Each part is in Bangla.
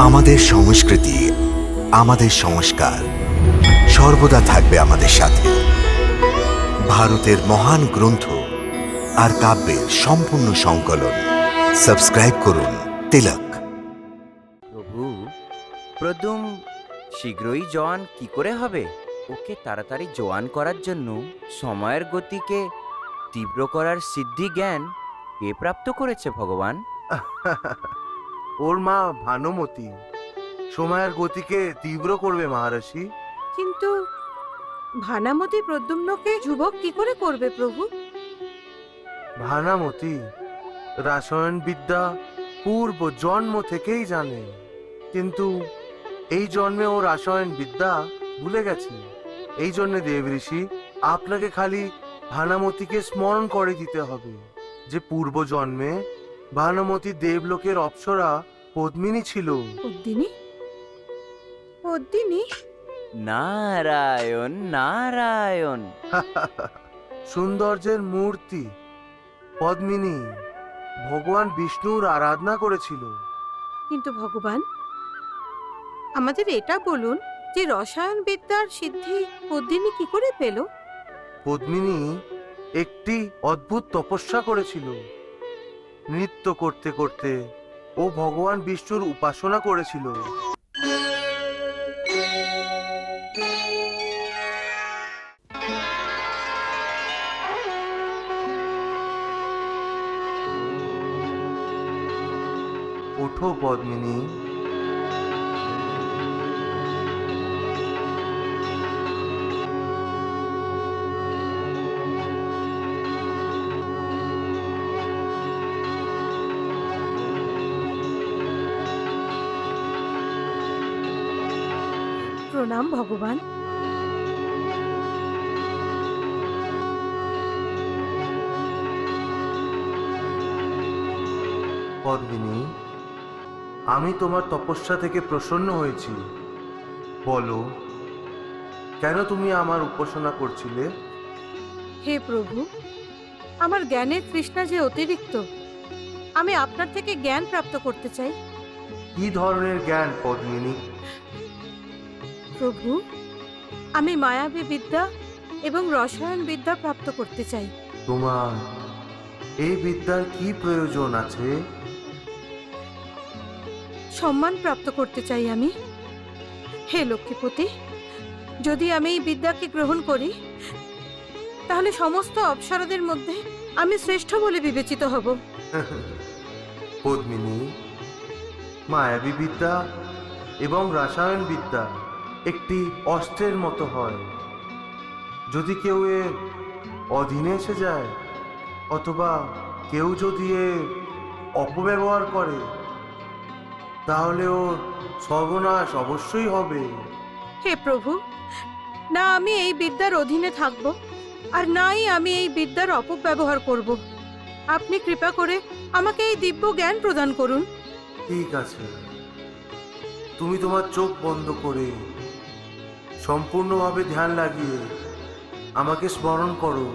আমাদের সংস্কৃতি, আমাদের সংস্কার সর্বদা থাকবে আমাদের সাথে। ভারতের মহান গ্রন্থ আর কাব্যের সম্পূর্ণ সংকলন। সাবস্ক্রাইব করুন তিলক। প্রভু, প্রদ্যুম শীঘ্রই জওয়ান কি করে হবে? ওকে তাড়াতাড়ি জওয়ান করার জন্য সময়ের গতিকে তীব্র করার সিদ্ধি জ্ঞান কে প্রাপ্ত করেছে ভগবান? ওর মা ভানুমতি সময়ের গতিকে তীব্র করবে মহারাশি। কিন্তু ভানামতি প্রদ্যুম্নকে যুবক কি করে করবে প্রভু? ভানামতি রসায়ন বিদ্যা পূর্ব জন্ম থেকেই জানে, কিন্তু এই জন্মে ও রসায়ন বিদ্যা ভুলে গেছে। এই জন্য দেব ঋষি আপনাকে খালি ভানামতিকে স্মরণ করে দিতে হবে যে পূর্ব জন্মে ভানুমতি দেবলোকের অপ্সরা পদ্মিনী ছিল। পদ্মিনী? পদ্মিনী? নারায়ণ নারায়ণ। সৌন্দর্যের মূর্তি পদ্মিনী ভগবান বিষ্ণুর আরাধনা করেছিল। কিন্তু ভগবান, আমাদের এটা বলুন যে রসায়ন বিদ্যার সিদ্ধি পদ্মিনী কি করে পেল? পদ্মিনী একটি অদ্ভুত তপস্যা করেছিল। নৃত্য করতে করতে ও ভগবান বিষ্ণুর উপাসনা করেছিল। ওঠো পদ্মিনী, প্রণাম ভগবান। পদ্মিনী, আমি তোমার তপস্যা থেকে প্রসন্ন হয়েছি। বলো, কেন তুমি আমার উপাসনা করছিলে? হে প্রভু, আমার জ্ঞানের তৃষ্ণা যে অতিরিক্ত, আমি আপনার থেকে জ্ঞান প্রাপ্ত করতে চাই। কি ধরনের জ্ঞান পদ্মিনী? প্রভু, আমি মায়াবী বিদ্যা এবং রসায়ন বিদ্যা প্রাপ্ত করতে চাই। তোমার এই বিদ্যার কি প্রয়োজন আছে? সম্মান প্রাপ্ত করতে চাই আমি। হে লক্ষ্মীপতি, যদি আমি এই বিদ্যাকে গ্রহণ করি তাহলে সমস্ত অপ্সরাদের মধ্যে আমি শ্রেষ্ঠ বলে বিবেচিত হব। পদ্মিনী, মায়াবী বিদ্যা এবং রসায়ন বিদ্যা একটি অস্ত্রের মতো হয়। যদি কেউ এর অধীনে এসে যায় অথবা কেউ যদি এর অপব্যবহার করে তাহলে ওর সর্বনাশ অবশ্যই হবে। হে প্রভু, না আমি এই বিদ্যার অধীনে থাকব আর নাই আমি এই বিদ্যার অপব্যবহার করব। আপনি কৃপা করে আমাকে এই দিব্য জ্ঞান প্রদান করুন। ঠিক আছে, তুমি তোমার চোখ বন্ধ করে সম্পূর্ণভাবে ধ্যান লাগিয়ে আমাকে স্মরণ করো।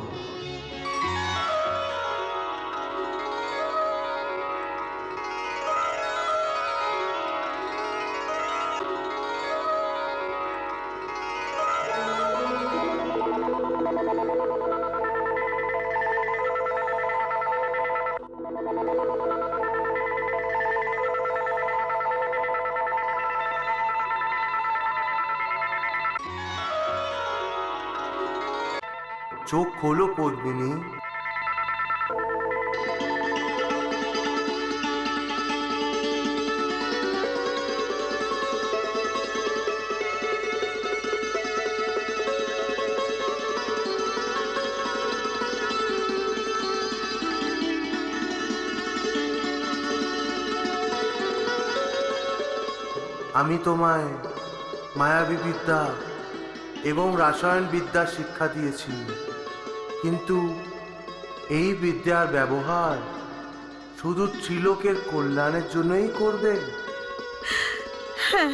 চোখ খোলো পদ্মিনী। আমি তোমায় মায়াবী বিদ্যা এবং রসায়ন বিদ্যা শিক্ষা দিয়েছি, কিন্তু এই বিদ্যার ব্যবহার শুধু ত্রিলোকের কল্যাণের জন্যই করবে। হ্যাঁ,